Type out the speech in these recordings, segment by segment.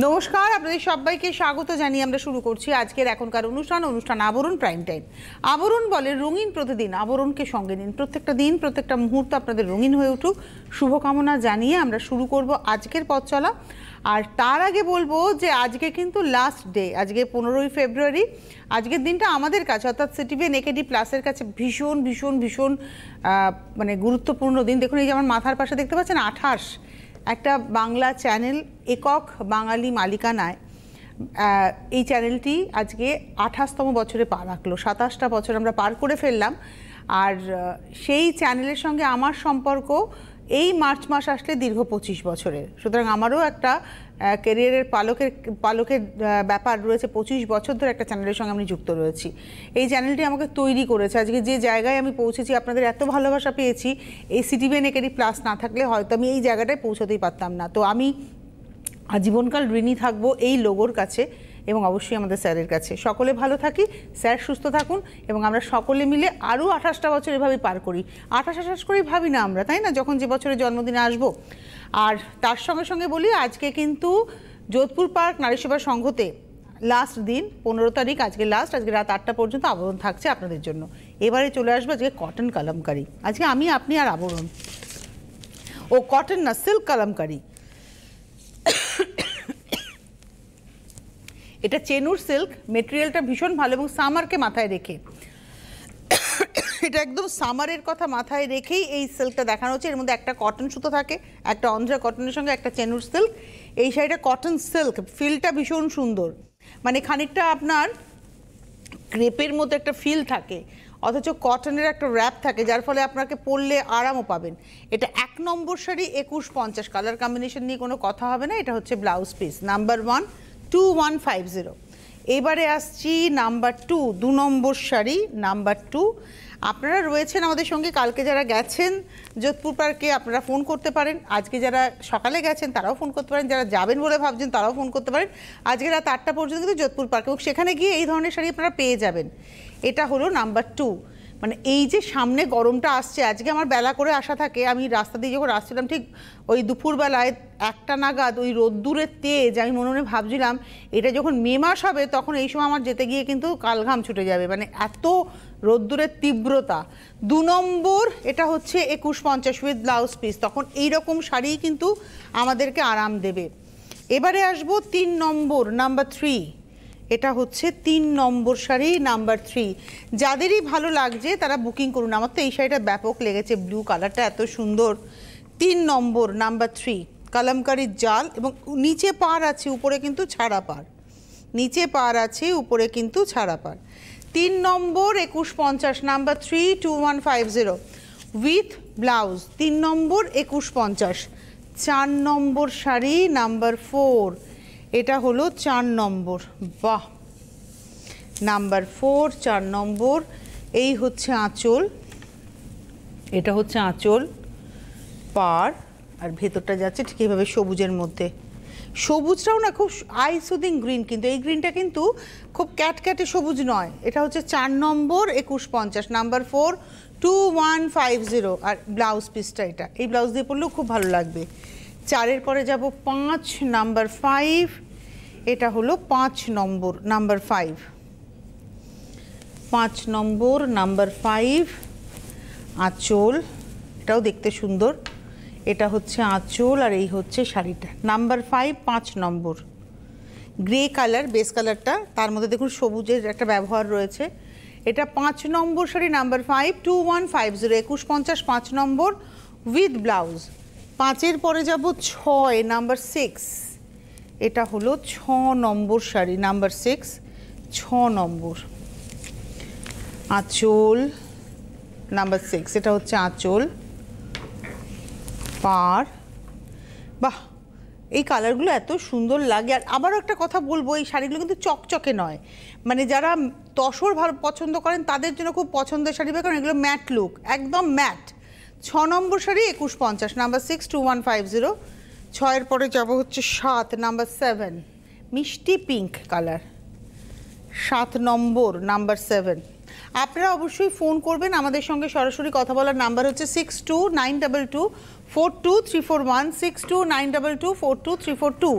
নমস্কার, আপনাদের সবাইকে স্বাগত জানিয়ে আমরা শুরু করছি আজকের এখনকার অনুষ্ঠান আবরণ প্রাইম টাইম। আবরণ বলে রঙিন প্রতিদিন, আবরণকে সঙ্গে নিন। প্রত্যেকটা দিন প্রত্যেকটা মুহূর্ত আপনাদের রঙিন হয়ে উঠুক, শুভকামনা জানিয়ে আমরা শুরু করব আজকের পথ চলা। আর তার আগে বলবো যে আজকে কিন্তু লাস্ট ডে, আজকে 15ই ফেব্রুয়ারি। আজকের দিনটা আমাদের কাছে অর্থাৎ সিটিভিএন একেডি প্লাসের কাছে ভীষণ ভীষণ ভীষণ মানে গুরুত্বপূর্ণ দিন। দেখুন, এই যে আমার মাথার পাশে দেখতে পাচ্ছেন 28, একটা বাংলা চ্যানেল একক বাঙালি মালিকানায় এই চ্যানেলটি আজকে 28তম বছরে পা রাখলো। 27টা বছর আমরা পার করে ফেললাম। আর সেই চ্যানেলের সঙ্গে আমার সম্পর্ক এই মার্চ মাস আসলে দীর্ঘ 25 বছরের। সুতরাং আমারও একটা ক্যারিয়ারের পালকের ব্যাপার রয়েছে। 25 বছর ধরে একটা চ্যানেলের সঙ্গে আমি যুক্ত রয়েছি। এই চ্যানেলটি আমাকে তৈরি করেছে। আজকে যে জায়গায় আমি পৌঁছেছি, আপনাদের এত ভালোবাসা পেয়েছি, এই সিটিভিএন একেডি প্লাস না থাকলে হয়তো আমি এই জায়গাটায় পৌঁছতেই পারতাম না। তো আমি আজীবনকাল ঋণী থাকবো এই লোগোর কাছে এবং অবশ্যই আমাদের স্যারের কাছে। সকলে ভালো থাকি, স্যার সুস্থ থাকুন এবং আমরা সকলে মিলে আরও 28টা বছর এভাবে পার করি। 28 করেই ভাবি না আমরা, তাই না, যখন যে বছরের জন্মদিনে আসবো। আর তার সঙ্গে সঙ্গে বলি, আজকে কিন্তু যোধপুর পার্ক নারী সেবা সংঘতে লাস্ট দিন, 15 তারিখ, আজকে লাস্ট। আজকে রাত 8টা পর্যন্ত আবরণ থাকছে আপনাদের জন্য। এবারে চলে আসবো আজকে কটন কালামকারি। আজকে আমি, আপনি আর আবরণ। ও কটন না, সিল্ক কালামকারি। এটা চেনুর সিল্ক, মেটেরিয়ালটা ভীষণ ভালো এবং সামারকে মাথায় রেখে, এটা একদম সামারের কথা মাথায় রেখেই এই সিল্কটা দেখানো হচ্ছে। এর মধ্যে একটা কটন সুতো থাকে, একটা অন্ধ্রা কটনের সঙ্গে একটা চেনুর সিল্ক। এই শাড়িটা কটন সিল্ক, ফিলটা ভীষণ সুন্দর, মানে খানিকটা আপনার ক্রেপের মতো একটা ফিল থাকে, অথচ কটনের একটা র্যাপ থাকে, যার ফলে আপনাকে পরলে আরামও পাবেন। এটা 1 নম্বর শাড়ি, 2150। কালার কম্বিনেশন নিয়ে কোনো কথা হবে না। এটা হচ্ছে ব্লাউজ পিস নাম্বার 1, 2150। এবারে আসছি নাম্বার 2, 2 নম্বর শাড়ি নাম্বার 2। আপনারা রয়েছেন আমাদের সঙ্গে, কালকে যারা গেছেন যোধপুর পার্কে আপনারা ফোন করতে পারেন। আজকে যারা সকালে গেছেন তারাও ফোন করতে পারেন, যারা যাবেন বলে ভাবছেন তারাও ফোন করতে পারেন। আজকে রাত 8টা পর্যন্ত কিন্তু যোধপুর পার্কে, এবং সেখানে গিয়ে এই ধরনের শাড়ি আপনারা পেয়ে যাবেন। এটা হলো নাম্বার 2। মানে এই যে সামনে গরমটা আসছে, আজকে আমার বেলা করে আসা থাকে, আমি রাস্তা দিয়ে যখন আসছিলাম ঠিক ওই দুপুরবেলায় 1টা নাগাদ, ওই রোদ্দুরের তেজ, আমি মনে মনে ভাবছিলাম এটা যখন মে মাস হবে তখন এই সময় আমার যেতে গিয়ে কিন্তু কালঘাম ছুটে যাবে, মানে এত রোদ্দুরের তীব্রতা। 2 নম্বর, এটা হচ্ছে 2150 উইথ ব্লাউজ পিস। তখন এইরকম শাড়ি কিন্তু আমাদেরকে আরাম দেবে। এবারে আসবো 3 নম্বর, নাম্বার 3। এটা হচ্ছে 3 নম্বর শাড়ি নাম্বার 3। যাদেরই ভালো লাগছে তারা বুকিং করুন। আমার তো এই শাড়িটা ব্যাপক লেগেছে, ব্লু কালারটা এত সুন্দর। 3 নম্বর নাম্বার 3, কালামকারির জাল, এবং নিচে পাড় আছে, উপরে কিন্তু ছাড়া পাড়। নিচে পাড় আছে, উপরে কিন্তু ছাড়া পাড়। 3 নম্বর 2150, number 3, 2150 with blouse. 3 number 2150। 4 number sari number 4। এটা হলো 4 নম্বর। বাহ, নাম্বার 4, 4 নম্বর। এই হচ্ছে আঁচল, এটা হচ্ছে আঁচল, পাড়, আর ভেতরটা যাচ্ছে ঠিক এইভাবে সবুজের মধ্যে। সবুজটাও না খুব আই সুদিং গ্রিন, কিন্তু এই গ্রিনটা কিন্তু খুব ক্যাটক্যাটে সবুজ নয়। এটা হচ্ছে 4 নম্বর 2150, নাম্বার 4, 2150। আর ব্লাউজ পিসটা এটা, এই ব্লাউজ দিয়ে পরলেও খুব ভালো লাগবে। 4-এর পরে যাব 5, নাম্বার 5। এটা হলো 5 নম্বর, নাম্বার 5। 5 নম্বর, নাম্বার 5, আঁচল, এটাও দেখতে সুন্দর। এটা হচ্ছে আঁচল, আর এই হচ্ছে শাড়িটা নাম্বার 5, 5 নম্বর। গ্রে কালার, বেস কালারটা, তার মধ্যে দেখুন সবুজের একটা ব্যবহার রয়েছে। এটা 5 নম্বর শাড়ি নাম্বার 5, 2150, 2150, 5 নম্বর উইথ ব্লাউজ। 5-এর পরে যাব 6, নাম্বার 6। এটা হলো 6 নম্বর শাড়ি নাম্বার 6, 6 নম্বর। আঁচল নাম্বার 6, এটা হচ্ছে আঁচল, পাড়। বাহ, এই কালারগুলো এত সুন্দর লাগে। আর আবারও একটা কথা বলবো, এই শাড়িগুলো কিন্তু চকচকে নয়, মানে যারা তসর ভালো পছন্দ করেন তাদের জন্য খুব পছন্দের শাড়ি, কারণ এগুলো ম্যাট লুক, একদম ম্যাট। 6 নম্বর শাড়ি 2150, নাম্বার 6, 2150। 6-এর পরে যাব হচ্ছে 7, নাম্বার 7, মিষ্টি পিঙ্ক কালার। 7 নম্বর, নাম্বার 7। আপনারা অবশ্যই ফোন করবেন, আমাদের সঙ্গে সরাসরি কথা বলার নাম্বার হচ্ছে 629224 4234162922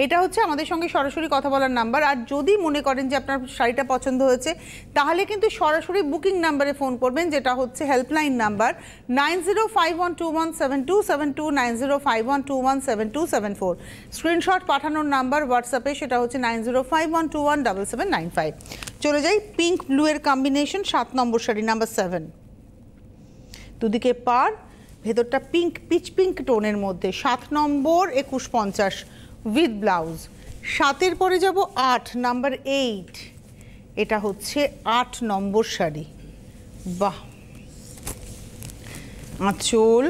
এটা হচ্ছে আমাদের সঙ্গে সরাসরি কথা বলার নাম্বার। আর যদি মনে করেন যে আপনার শাড়িটা পছন্দ হয়েছে তাহলে কিন্তু সরাসরি বুকিং নাম্বারে ফোন করবেন, যেটা হচ্ছে হেল্পলাইন নাম্বার 9051217272 9051217274। স্ক্রিনশট পাঠানোর নাম্বার হোয়াটসঅ্যাপে, সেটা হচ্ছে 9051217795। চলে যাই পিঙ্ক ব্লু এর কম্বিনেশন, 7 নম্বর শাড়ি নাম্বার 7। দুদিকে পার, ভেতরটা পিঙ্ক পিচ পিঙ্ক টোনের মধ্যে, 7 নম্বর 2150 উইথ ব্লাউজ। 7-এর পরে যাব 8 নাম্বার 8, এটা হচ্ছে 8 নম্বর শাড়ি। বাহ, আঁচল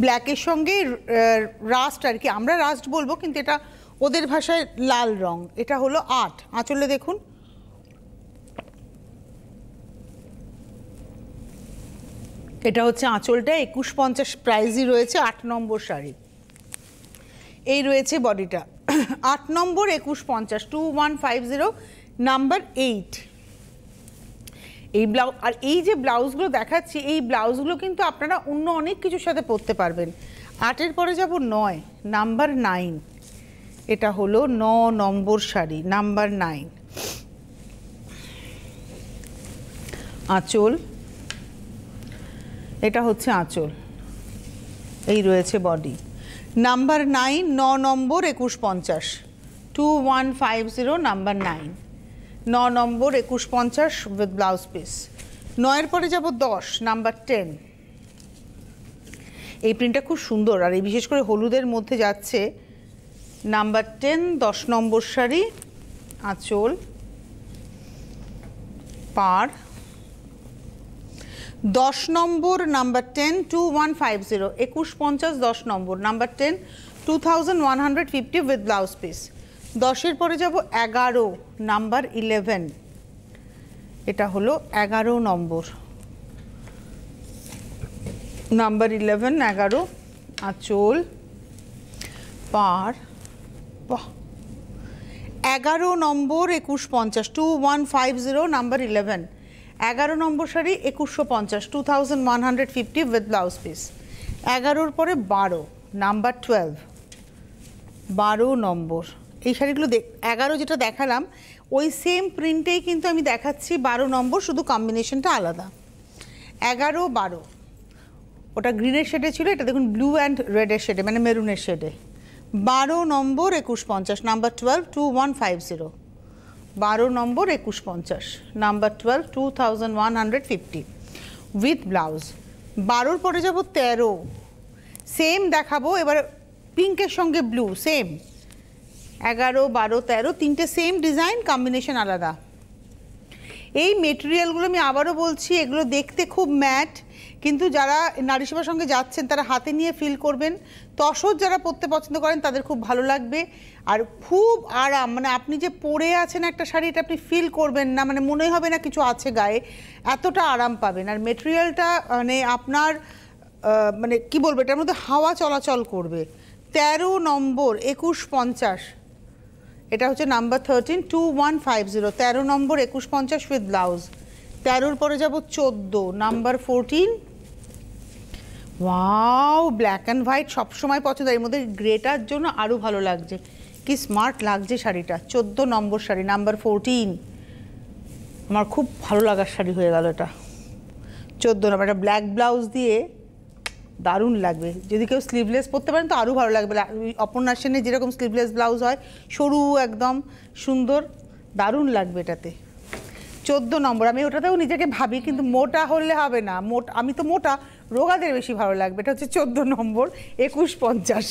ব্ল্যাকের সঙ্গে রাস্ট, আর কি আমরা রাস্ট বলবো কিন্তু এটা ওদের ভাষায় লাল রং। এটা হলো 8। আঁচলে দেখুন এটা হচ্ছে আঁচলটা, 2150 প্রাইজই রয়েছে। 8 নম্বর শাড়ি, এই রয়েছে বডিটা। 8 নম্বর 2150 2150 নাম্বার 8। এই ব্লাউজ, আর এই যে ব্লাউজগুলো দেখাচ্ছি এই ব্লাউজগুলো কিন্তু আপনারা অন্য অনেক কিছুর সাথে পরতে পারবেন। 8-এর পরে যাব 9 নাম্বার 9, এটা হলো 9 নম্বর শাড়ি নাম্বার 9। আঁচল, এটা হচ্ছে আঁচল, এই রয়েছে বডি। নাম্বার 9 9 নম্বর 2150 2150 নাম্বার 9, 9 নম্বর 2150 উইথ ব্লাউজ পিস। 9-এর পরে যাব 10 নাম্বার 10। এই প্রিন্টটা খুব সুন্দর আর এই বিশেষ করে হলুদের মধ্যে যাচ্ছে। নাম্বার 10 10 নম্বর শাড়ি, আঁচল পার। 10 নম্বর number 10 2150 2150 10 number number 10 2150 with blouse piece. 10-এর পরে যাব 11 নাম্বার 11, এটা হলো 11 নম্বর নাম্বার 11 11। আঁচল পার, বাহ, 11 number 2150 2150 number 11। 11 number sari 2150 2150 with blouse piece. 11-র পরে 12 নাম্বার 12 12 নম্বর। এই শাড়িগুলো 11 যেটা দেখালাম ওই সেম প্রিন্টেই কিন্তু আমি দেখাচ্ছি 12 নম্বর, শুধু কম্বিনেশনটা আলাদা। 11 12, ওটা গ্রিনের শেডে ছিল, এটা দেখুন ব্লু অ্যান্ড রেডের শেডে, মানে মেরুনের শেডে। 12 number 2150 number 12 2150, 12 number 2150 number 12 2150 with blouse. 12-র পরে যাব 13, সেম দেখাবো এবার পিঙ্কের সঙ্গে ব্লু সেম। 11 12 13 তিনটে সেম ডিজাইন, কম্বিনেশন আলাদা। এই মেটেরিয়ালগুলো আমি আবারও বলছি এগুলো দেখতে খুব ম্যাট, কিন্তু যারা নারী সেবার সঙ্গে যাচ্ছেন তারা হাতে নিয়ে ফিল করবেন। তসর যারা পরতে পছন্দ করেন তাদের খুব ভালো লাগবে আর খুব আরাম, মানে আপনি যে পরে আছেন একটা শাড়ি এটা আপনি ফিল করবেন না, মানে মনে হবে না কিছু আছে গায়ে, এতটা আরাম পাবেন। আর মেটেরিয়ালটা মানে আপনার মানে কি বলবো, এটার মধ্যে হাওয়া চলাচল করবে। 13 নম্বর 2150, এটা হচ্ছে নাম্বার 13 2150, 13 নম্বর 2150 উইথ ব্লাউজ। 13-র পরে যাব 14 number 14। Wow, black and white সবসময় পছন্দ, এর মধ্যে গ্রেটার জন্য আরও ভালো লাগছে, কি স্মার্ট লাগছে শাড়িটা। 14 নম্বর শাড়ি নাম্বার 14, আমার খুব ভালো লাগার শাড়ি হয়ে গেল এটা। 14 নম্বর, একটা ব্ল্যাক ব্লাউজ দিয়ে দারুণ লাগবে। যদি কেউ স্লিভলেস পরতে পারেন তো আরও ভালো লাগবে। অপর্ণা সেনের যেরকম স্লিভলেস ব্লাউজ হয়, সরু একদম সুন্দর, দারুণ লাগবে এটাতে। 14 নম্বর, আমি ওটাতেও নিজেকে ভাবি কিন্তু মোটা হলে হবে না, আমি তো মোটা, রোগাদের বেশি ভালো লাগবে। এটা হচ্ছে 14 নম্বর 2150,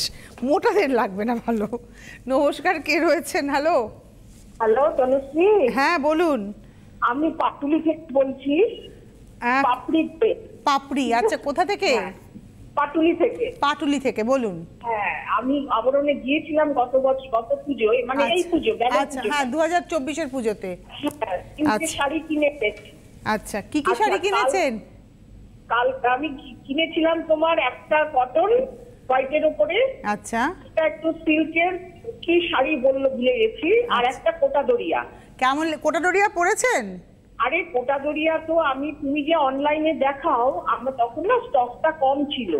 মোটাদের লাগবে না ভালো। নমস্কার, কে রয়েছেন? Hello hello Tanushree. হ্যাঁ বলুন। আমি পাটুলি থেকে বলছি। পাপড়ি, আচ্ছা কোথা থেকে? পাটুলি থেকে। পাটুলি থেকে, বলুন। হ্যাঁ, আমি আবরণে গিয়েছিলাম গত বছর, গত পুজোয়, মানে এই পুজো, আচ্ছা হ্যাঁ 2024-এর পুজোতে। তিনটে শাড়ি কিনে পেয়েছি। আচ্ছা, কি কি শাড়ি কিনেছেন? কাল আমি কিনেছিলাম তোমার একটা কটন হোয়াইটের উপরে, আচ্ছা একটা একটু সিল্কের, কি শাড়ি বললো ভুলে গেছি, আর একটা কোটা দরিয়া। কেমন কোটা দরিয়া পরেছেন? আরে কোটা দরিয়া তো তুমি যে অনলাইনে দেখাও, আমরা তখন না স্টকটা কম ছিল,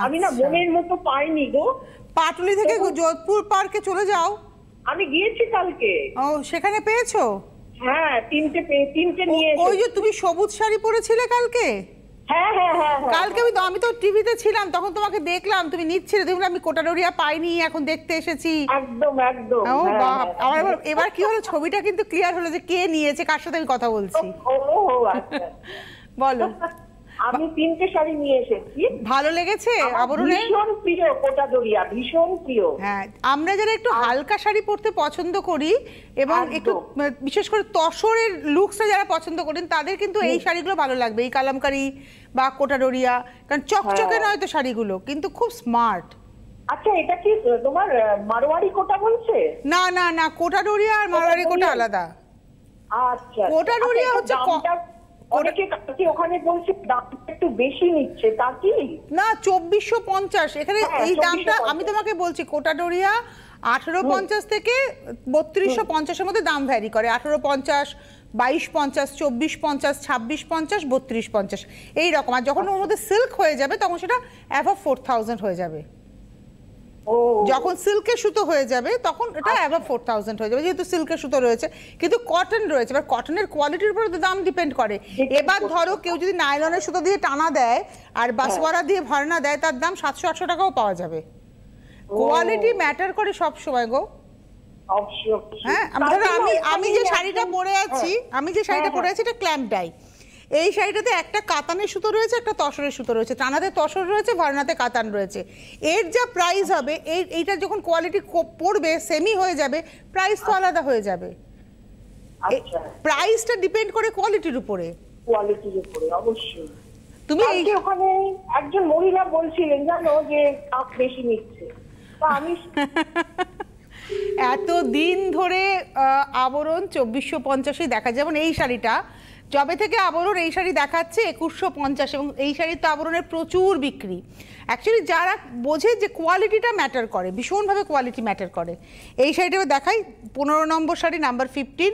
আমি না মনের মতো পাইনি গো। পাটুলি থেকে যোধপুর পার্কে চলে যাও। আমি গিয়েছি কালকে। ও, সেখানে পেয়েছো? হ্যাঁ, তিনটে নিয়ে ওই যে তুমি সবুজ শাড়ি পরেছিলে কালকে। হ্যাঁ হ্যাঁ হ্যাঁ, কালকে আমি তো টিভিতে ছিলাম, তখন তোমাকে দেখলাম তুমি নিচ্ছিলে, তুমি আমি কোটাডোরিয়া পাইনি, এখন দেখতে এসেছি। একদম একদম। ও বাপ, আমার এবার কি হলো, ছবিটা কিন্তু ক্লিয়ার হলো যে কে নিয়েছে, কার সাথে আমি কথা বলছি। ও আচ্ছা। বলো। আমি 3টে শাড়ি নিয়ে এসেছি। ভালো লেগেছে আবরণে? ভীষণ প্রিয় কোটা দরিয়া, ভীষণ প্রিয়। হ্যাঁ, আমরা যারা একটু হালকা শাড়ি পরতে পছন্দ করি এবং একটু বিশেষ করে তসরের লুকসটা যারা পছন্দ করেন, তাদের কিন্তু এই শাড়িগুলো ভালো লাগবে, এই কালামকারী বা কোটাডোরিয়া, কারণ চকচকে নয় তো শাড়িগুলো, কিন্তু খুব স্মার্ট। আচ্ছা, এটা কি তোমার মারোয়ারি কোটা বলছে? না না না, কোটাডোরিয়া আর মারোয়ারি কোটা আলাদা। আচ্ছা, কোটাডোরিয়া হচ্ছে অনেকে কাছে ওখানে বলছে দামটা একটু বেশি নিচ্ছে, তা কি? না, 2450 এখানে এই দামটা আমি তোমাকে বলছি। কোটাডোরিয়া 1850 থেকে 3250-এর মধ্যে দাম ভ্যারি করে। 1850, 2250, 2450, 2650, 3250 এইরকম। আর যখন ওর মধ্যে সিল্ক হয়ে যাবে তখন সেটা অ্যাভাব 4000 হয়ে যাবে। যখন সিল্কের সুতো হয়ে যাবে তখন এটা অ্যাভাব 4000 হয়ে যাবে, যেহেতু সিল্কের সুতো রয়েছে। কিন্তু কটন রয়েছে, এবার কটনের কোয়ালিটির উপর তো দাম ডিপেন্ড করে। এবার ধরো কেউ যদি নাইলনের সুতো দিয়ে টানা দেয় আর বাসওয়ারা দিয়ে ভরনা দেয়, তার দাম 700-800 টাকাও পাওয়া যাবে। কোয়ালিটি ম্যাটার করে সব সময় গো। হ্যাঁ, আমি যে শাড়িটা পরে আছি, এটা ক্ল্যাম্প ডাই। এই শাড়িটাতে একটা কাতানের সুতো রয়েছে, একটা তসরের সুতো রয়েছে, টানাতে তসর রয়েছে, ভরনাতে কাতান রয়েছে। এর যা প্রাইস হবে, এইটা যখন কোয়ালিটি পড়বে সেমি হয়ে যাবে, প্রাইস তো আলাদা হয়ে যাবে। প্রাইসটা ডিপেন্ড করে কোয়ালিটির উপরে। অবশ্যই। তুমি ওখানে একজন মহিলা বলছিলেন জানো যে দাম বেশি নিচ্ছে, তা আমি এত দিন ধরে আবরণ 2450-ই দেখা, যেমন এই শাড়িটা যবে থেকে আবরণ এই শাড়ি দেখাচ্ছে 2150, এবং এই শাড়ির তো আবরণের প্রচুর বিক্রি। অ্যাকচুয়ালি যারা বোঝে যে কোয়ালিটিটা ম্যাটার করে, ভীষণভাবে কোয়ালিটি ম্যাটার করে। এই শাড়িটা দেখাই, 15 নম্বর শাড়ি, নাম্বার 15,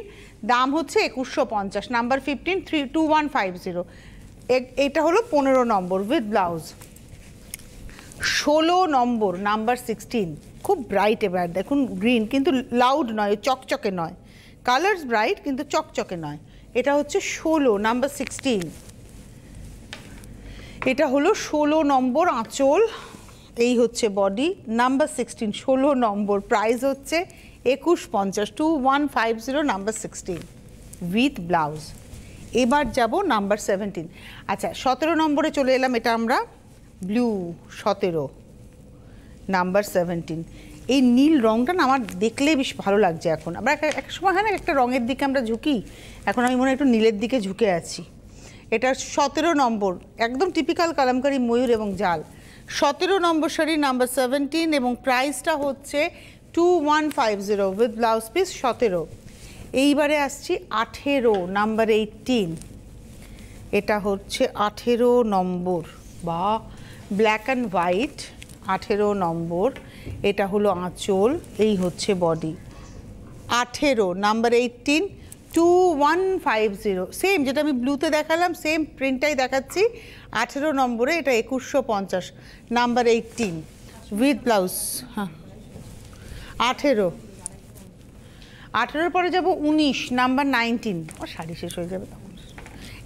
দাম হচ্ছে 2150, নাম্বার 15 2150। এটা হলো 15 নম্বর উইথ ব্লাউজ। 16 নম্বর নাম্বার 16, খুব ব্রাইট। এবার দেখুন, গ্রিন কিন্তু লাউড নয়, চকচকে নয়, কালার্স ব্রাইট কিন্তু চকচকে নয়। এটা হচ্ছে 16 নাম্বার 16। এটা হলো 16 নম্বর আঁচল, এই হচ্ছে বডি, নাম্বার 16, 16 নম্বর, প্রাইস হচ্ছে 2150, 2150, নাম্বার 16 উইথ ব্লাউজ। এবার যাব নাম্বার 17। আচ্ছা, 17 নম্বরে চলে এলাম। এটা আমরা ব্লু 17, নাম্বার 17। এই নীল রঙটা না আমার দেখলে বেশ ভালো লাগছে এখন। আমরা এক সময় হয় না একটা রঙের দিকে আমরা ঝুঁকি, এখন আমি মনে হয় একটু নীলের দিকে ঝুঁকে আছি। এটা 17 নম্বর, একদম টিপিক্যাল কালামকারী ময়ূর এবং জাল। 17 নম্বর শাড়ি, নাম্বার 17, এবং প্রাইসটা হচ্ছে 2150 উইথ ব্লাউজ পিস 17। এইবারে আসছি 18 নাম্বার 18। এটা হচ্ছে 18 নম্বর, বা ব্ল্যাক অ্যান্ড হোয়াইট, 18 নম্বর। এটা হলো আঁচল, এই হচ্ছে বডি। 18 নাম্বার 18, 2150, সেম যেটা আমি ব্লুতে দেখালাম সেম প্রিন্টটাই দেখাচ্ছি। 18 নম্বরে, এটা 2150, নাম্বার 18 উইথ ব্লাউজ। হ্যাঁ, 18 পরে যাব 19 নাম্বার 19। শাড়ি শেষ হয়ে যাবে তখন।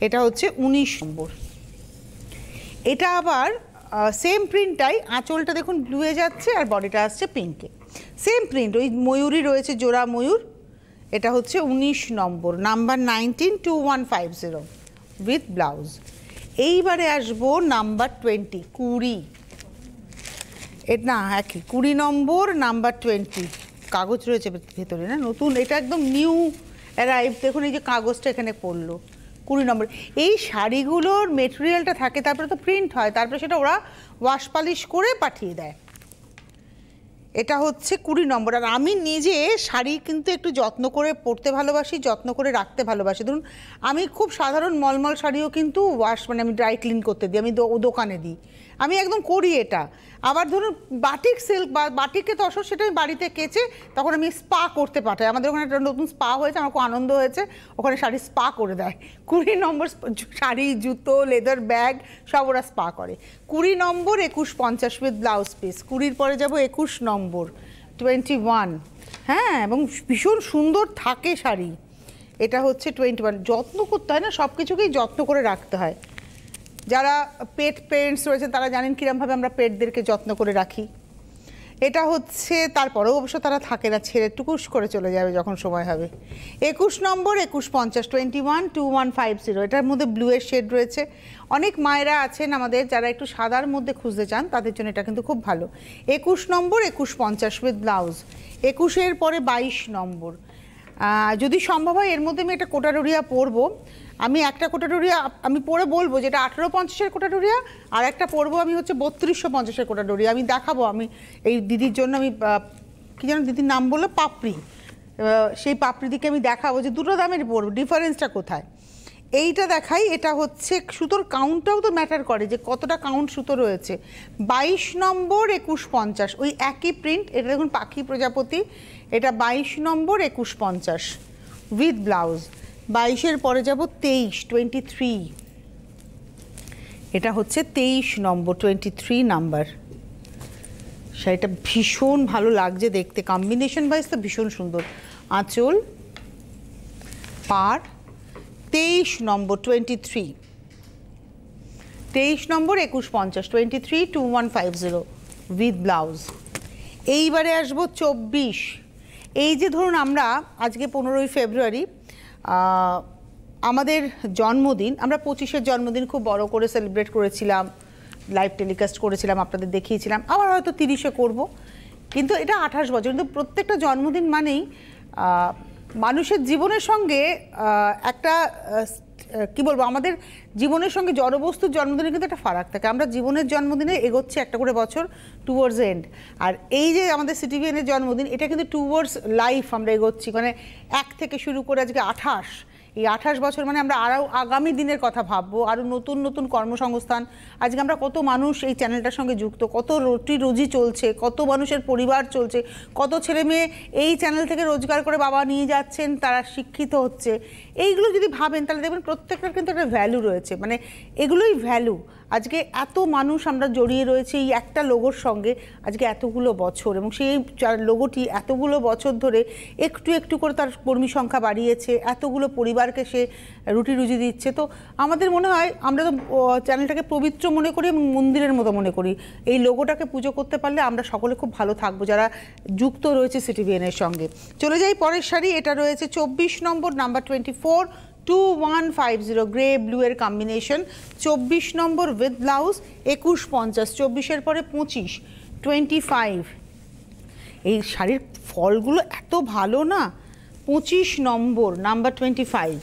এটা হচ্ছে 19 নম্বর। এটা আবার সেম প্রিন্টটাই, আঁচলটা দেখুন ব্লুয়ে যাচ্ছে আর বডিটা আসছে পিঙ্কে, সেম প্রিন্ট, ওই ময়ূরই রয়েছে, জোড়া ময়ূর। এটা হচ্ছে 19 নম্বর, নাম্বার 19, 2150 উইথ ব্লাউজ। এইবারে আসবো নাম্বার 20, 20। এটা না, একই 20 নম্বর, নাম্বার 20। কাগজ রয়েছে ভেতরে না, নতুন, এটা একদম নিউ অ্যারাইভ। দেখুন এই যে কাগজটা এখানে পড়লো, 20 নম্বর। এই শাড়িগুলোর মেটেরিয়ালটা থাকে, তারপরে তো প্রিন্ট হয়, তারপরে সেটা ওরা ওয়াশ পালিশ করে পাঠিয়ে দেয়। এটা হচ্ছে 20 নম্বর। আর আমি নিজে শাড়ি কিন্তু একটু যত্ন করে পরতে ভালোবাসি, যত্ন করে রাখতে ভালোবাসি। ধরুন আমি খুব সাধারণ মলমল শাড়িও কিন্তু আমি ড্রাই ক্লিন করতে দিই, আমি দোকানে দিই। আমি একদম করি এটা। আবার ধরুন বাটিক সিল্ক বা বাটিকে তসর, সেটা আমি বাড়িতে কেচে তখন আমি স্পা করতে পাঠাই। আমাদের ওখানে একটা নতুন স্পা হয়েছে, আমার খুব আনন্দ হয়েছে, ওখানে শাড়ি স্পা করে দেয়। 20 নম্বর শাড়ি, জুতো, লেদার ব্যাগ সব ওরা স্পা করে। 20 নম্বর 2150 উইথ ব্লাউজ পিস। 20 পরে যাব 21 নম্বর 21। হ্যাঁ, এবং ভীষণ সুন্দর থাকে শাড়ি। এটা হচ্ছে 21। যত্ন করতে হয় না, সব কিছুকেই যত্ন করে রাখতে হয়। যারা পেট পেরেন্টস রয়েছে তারা জানেন কীরকমভাবে আমরা পেটদেরকে যত্ন করে রাখি। এটা হচ্ছে, তারপরেও অবশ্য তারা থাকে না, ছেড়ে টুকুস করে চলে যাবে যখন সময় হবে। 21 নম্বর 2150 212150। এটার মধ্যে ব্লুয়ের শেড রয়েছে। অনেক মায়েরা আছেন আমাদের যারা একটু সাদার মধ্যে খুঁজতে চান, তাদের জন্য এটা কিন্তু খুব ভালো। 21 নম্বর 2150 উইথ ব্লাউজ। 21-এর পরে 22 নম্বর। যদি সম্ভব হয় এর মধ্যে আমি একটা কোটাডোরিয়া পরবো। আমি একটা কোটাডোরিয়া আমি পরে বলবো যেটা 1850-এর কোটাডোরিয়া, আর একটা পরবো আমি হচ্ছে 3250-এর কোটাডোরিয়া। আমি দেখাবো, আমি এই দিদির জন্য আমি কী যেন দিদির নাম বললো, পাপড়ি, সেই পাপড়ি দিকে আমি দেখাবো যে দুটো দামের পরবো, ডিফারেন্সটা কোথায়। এইটা দেখাই, এটা হচ্ছে সুতোর কাউন্টটাও তো ম্যাটার করে যে কতটা কাউন্ট সুতো রয়েছে। 22 নম্বর 2150, ওই একই প্রিন্ট। এটা দেখুন পাখি প্রজাপতি। এটা 22 নম্বর 2150 উইথ ব্লাউজ। 22-এর পরে যাব 23 এটা হচ্ছে 23 নম্বর 23 নাম্বার। শাড়িটা ভীষণ ভালো লাগছে দেখতে, কম্বিনেশন ওয়াইজ তো ভীষণ সুন্দর। আঁচল, পাড়। 23 নম্বর 23 নম্বর 2150 2150 উইথ ব্লাউজ। এইবারে আসবো 24। এই যে ধরুন আমরা আজকে 15ই ফেব্রুয়ারি, আমাদের জন্মদিন, আমরা 25-এর জন্মদিন খুব বড় করে সেলিব্রেট করেছিলাম, লাইভ টেলিকাস্ট করেছিলাম, আপনাদের দেখিয়েছিলাম। আবার হয়তো 30-এ করব, কিন্তু এটা 28 বছর। কিন্তু প্রত্যেকটা জন্মদিন মানেই মানুষের জীবনের সঙ্গে একটা কি বলবো, আমাদের জীবনের সঙ্গে জড়বস্তুর জন্মদিনে কিন্তু একটা ফারাক থাকে। আমরা জীবনের জন্মদিনে এগোচ্ছি একটা করে বছর টুয়ার্ডস এন্ড, আর এই যে আমাদের সিটিভিএনের জন্মদিন, এটা কিন্তু টুয়ার্ডস লাইফ আমরা এগোচ্ছি। মানে 1 থেকে শুরু করে আজকে 28, এই 28 বছর মানে আমরা আরও আগামী দিনের কথা ভাববো, আরও নতুন নতুন কর্মসংস্থান। আজকে আমরা কত মানুষ এই চ্যানেলটার সঙ্গে যুক্ত, কত রুজি চলছে, কত মানুষের পরিবার চলছে, কত ছেলে মেয়ে এই চ্যানেল থেকে রোজগার করে বাবা নিয়ে যাচ্ছেন, তারা শিক্ষিত হচ্ছে। এইগুলো যদি ভাবেন তাহলে দেখবেন প্রত্যেকটার কিন্তু একটা ভ্যালু রয়েছে। মানে এগুলোই ভ্যালু। আজকে এত মানুষ আমরা জড়িয়ে রয়েছে এই একটা লোগোর সঙ্গে আজকে এতগুলো বছর, এবং সেই লোগোটি এতগুলো বছর ধরে একটু একটু করে তার কর্মী সংখ্যা বাড়িয়েছে, এতগুলো পরিবারকে সে রুটি রুজি দিচ্ছে। তো আমাদের মনে হয়, আমরা তো চ্যানেলটাকে পবিত্র মনে করি এবং মন্দিরের মতো মনে করি। এই লোগোটাকে পুজো করতে পারলে আমরা সকলে খুব ভালো থাকবো যারা যুক্ত রয়েছে সিটিভিএনের সঙ্গে। চলে যাই পরের শাড়ি। এটা রয়েছে 24 নম্বর নাম্বার 24 2150 গ্রে ব্লু এর কম্বিনেশন। 24 number with blouse 2150। 24-এর পরে 25 এই শাড়ির ফলগুলো এত ভালো না। 25 নম্বর নাম্বার 25।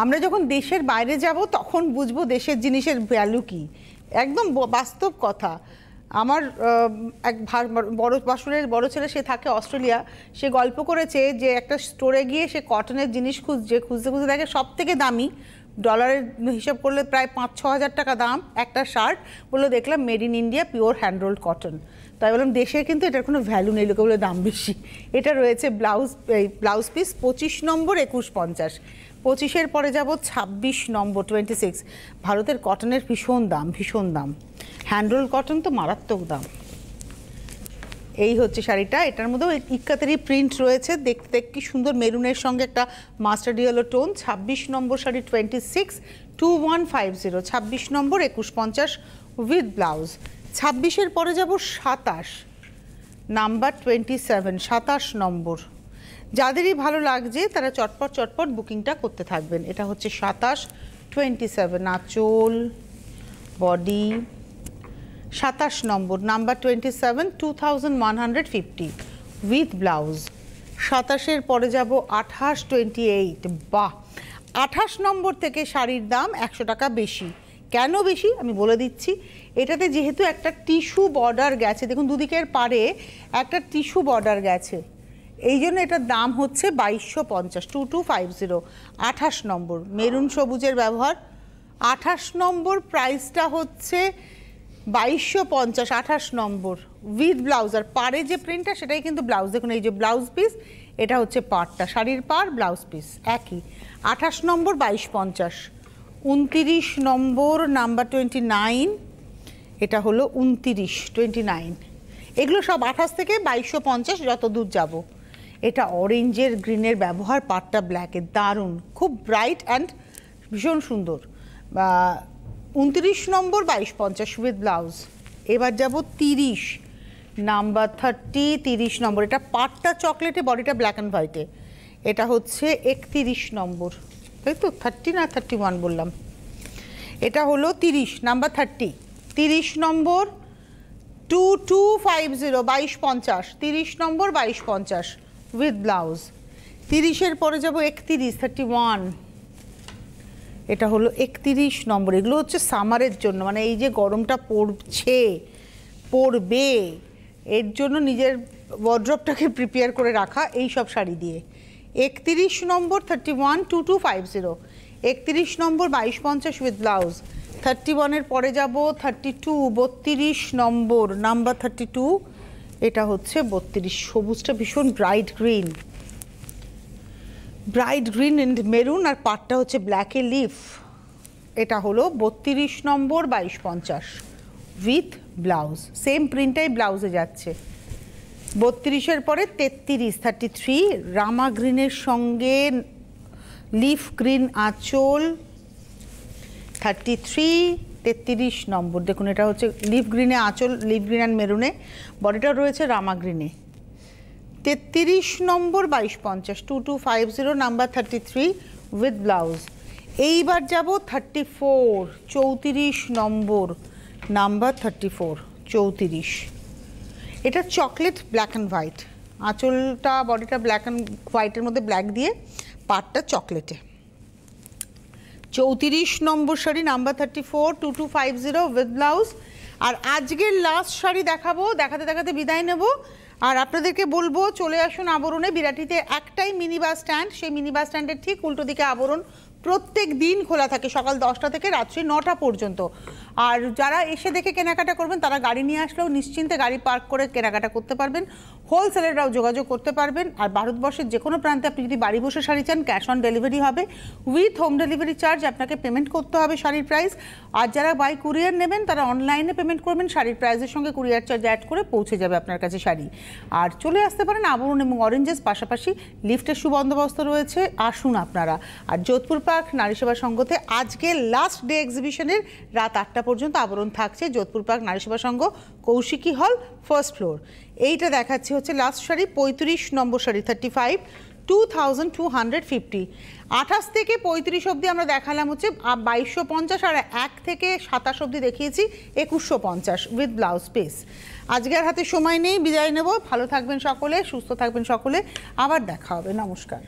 আমরা যখন দেশের বাইরে যাব তখন বুঝবো দেশের জিনিসের ভ্যালু কি। একদম বাস্তব কথা। আমার এক বড় বাসুরের বড় ছেলে, সে থাকে অস্ট্রেলিয়া, সে গল্প করেছে যে একটা স্টোরে গিয়ে সে কটনের জিনিস খুঁজতে খুঁজতে দেখে সব থেকে দামি, ডলারের হিসাব করলে প্রায় 5-6 হাজার টাকা দাম একটা শার্ট। বললো দেখলাম made in India, pure hand ruled cotton. তাই বললাম দেশের কিন্তু এটার কোনো ভ্যালু নেই, লোকে বলে দাম বেশি। এটা রয়েছে ব্লাউজ পিস 25 নম্বর 2150। 25-এর পরে যাব 26 নম্বর 26। ভারতের কটনের ভীষণ দাম, হ্যান্ডরোল কটন তো মারাত্মক দাম। এই হচ্ছে শাড়িটা। এটার মধ্যেও ইক্কাতেরি প্রিন্ট রয়েছে, দেখতে কি সুন্দর, মেরুনের সঙ্গে একটা mustard yellow tone. 26 number sari 26 2150। 26 number 2150 with blouse. 26-এর পরে যাব 27 নাম্বার 27। 27 নম্বর। যাদেরই ভালো লাগছে তারা চটপট বুকিংটা করতে থাকবেন। এটা হচ্ছে 27 27। আঁচল, body. 27 number number 27 2150 with blouse. 27-এর পরে যাব 28 28। বাহ, 28 নম্বর থেকে শাড়ির দাম 100 টাকা বেশি। কেন বেশি আমি বলে দিচ্ছি। এটাতে যেহেতু একটা টিস্যু বর্ডার গেছে, দেখুন দুদিকের পারে একটা টিস্যু বর্ডার গেছে, এই জন্য এটার দাম হচ্ছে 2250 2250। 28 নম্বর মেরুন সবুজের ব্যবহার, 28 নম্বর প্রাইসটা হচ্ছে 2250, 28 নম্বর উইথ ব্লাউজ। আর পাড়ে যে প্রিন্টটা সেটাই কিন্তু ব্লাউজ, দেখুন এই যে ব্লাউজ পিস, এটা হচ্ছে পাড়টা, শাড়ির পাড় ব্লাউজ পিস একই। 28 নম্বর 2250। 29 নম্বর নাম্বার 29, এটা হলো 29, 29। এগুলো সব 28 থেকে 2250 যত দূর যাব। এটা অরেঞ্জের গ্রিনের ব্যবহার, পাড়টা ব্ল্যাকের, দারুণ, খুব ব্রাইট অ্যান্ড ভীষণ সুন্দর। 29 নম্বর 2250 উইথ ব্লাউজ। এবার যাব 30 নাম্বার 30 নম্বর, এটা পাড়টা চকলেটে, বডিটা ব্ল্যাক অ্যান্ড হোয়াইটে, এটা হচ্ছে 31 নম্বর, তাই তো 30 না 31 বললাম, এটা হলো 30 number 30 number 2250, 2250, 30 number 2250 with blouse. 30-এর পরে যাব 31, 31, এটা হলো 31 নম্বর। এগুলো হচ্ছে সামারের জন্য, মানে এই যে গরমটা পড়বে এর জন্য নিজের ওয়ার্ড্রপটাকে প্রিপেয়ার করে রাখা এই সব শাড়ি দিয়ে। 31 নম্বর 31, 2250, 31 নম্বর 2250 উইথ ব্লাউজ। 31-এর পরে যাব 32, 32 নম্বর নাম্বার 32, এটা হচ্ছে 32, সবুজটা ভীষণ ব্রাইট গ্রিন এন্ড মেরুন, আর পাটটা হচ্ছে ব্ল্যাকে লিফ, এটা হলো 32 নম্বর 2250 উইথ ব্লাউজ। সেম প্রিন্টটাই ব্লাউজে যাচ্ছে। 32-এর পরে 33 রামা গ্রিনের সঙ্গে লিফ গ্রিন আঁচল, 33 নম্বর, দেখুন এটা হচ্ছে লিফ গ্রিনে আঁচল, লিফ গ্রিন অ্যান্ড মেরুনে, বডিটা রয়েছে রামা গ্রিনে। 33 নম্বর 2250, 2250 নাম্বার 33 উইথ ব্লাউজ। এইবার যাব 34 নম্বর নাম্বার 34, 34, এটা চকলেট ব্ল্যাক অ্যান্ড হোয়াইট, আঁচলটা বডিটা ব্ল্যাক অ্যান্ড হোয়াইটের মধ্যে ব্ল্যাক দিয়ে, পাটটা চকলেটে। 34 নম্বর শাড়ি নাম্বার 34, 2250 উইথ ব্লাউজ। আর আজকের লাস্ট শাড়ি দেখাবো, দেখাতে বিদায় নেব। আর আপনাদেরকে বলবো চলে আসুন আবরণে। বিরাটিতে একটাই মিনি বাস স্ট্যান্ড, সেই মিনি বাস স্ট্যান্ডের ঠিক উল্টো দিকে আবরণ প্রত্যেক দিন খোলা থাকে সকাল 10টা থেকে রাত্রি 9টা পর্যন্ত। আর যারা এসে দেখে কেনাকাটা করবেন তারা গাড়ি নিয়ে আসলেও নিশ্চিন্তে গাড়ি পার্ক করে কেনাকাটা করতে পারবেন, হোলসেলাররাও যোগাযোগ করতে পারবেন। আর ভারতবর্ষের যে কোনো প্রান্তে আপনি যদি বাড়ি বসে শাড়ি চান, ক্যাশ অন ডেলিভারি হবে উইথ হোম ডেলিভারি চার্জ, আপনাকে পেমেন্ট করতে হবে শাড়ির প্রাইস। আর যারা বাই কুরিয়ার নেবেন তারা অনলাইনে পেমেন্ট করবেন, শাড়ির প্রাইসের সঙ্গে কুরিয়ার চার্জ অ্যাড করে পৌঁছে যাবে আপনার কাছে শাড়ি। আর চলে আসতে পারেন আবরণ এবং অরেঞ্জেস, পাশাপাশি লিফটের সুবন্দোবস্ত রয়েছে, আসুন আপনারা। আর যোধপুর পার্ক নারী সেবা সংঘতে আজকে লাস্ট ডে এক্সিবিশনের রাত 8টা পর্যন্ত আবরণ থাকছে। যোধপুর পার্ক নারী সেবা সংঘ, কৌশিকী হল, ফার্স্ট ফ্লোর। এইটা দেখাচ্ছি হচ্ছে লাস্ট শাড়ি, 35 নম্বর শাড়ি 35, 2250। 28 থেকে 35 অবধি আমরা দেখালাম হচ্ছে 2250, আর 1 থেকে 27 অবধি দেখিয়েছি 2150 উইথ ব্লাউজ পিস। আজকে আর হাতে সময় নেই, বিদায় নেব। ভালো থাকবেন সকলে, সুস্থ থাকবেন সকলে, আবার দেখা হবে, নমস্কার।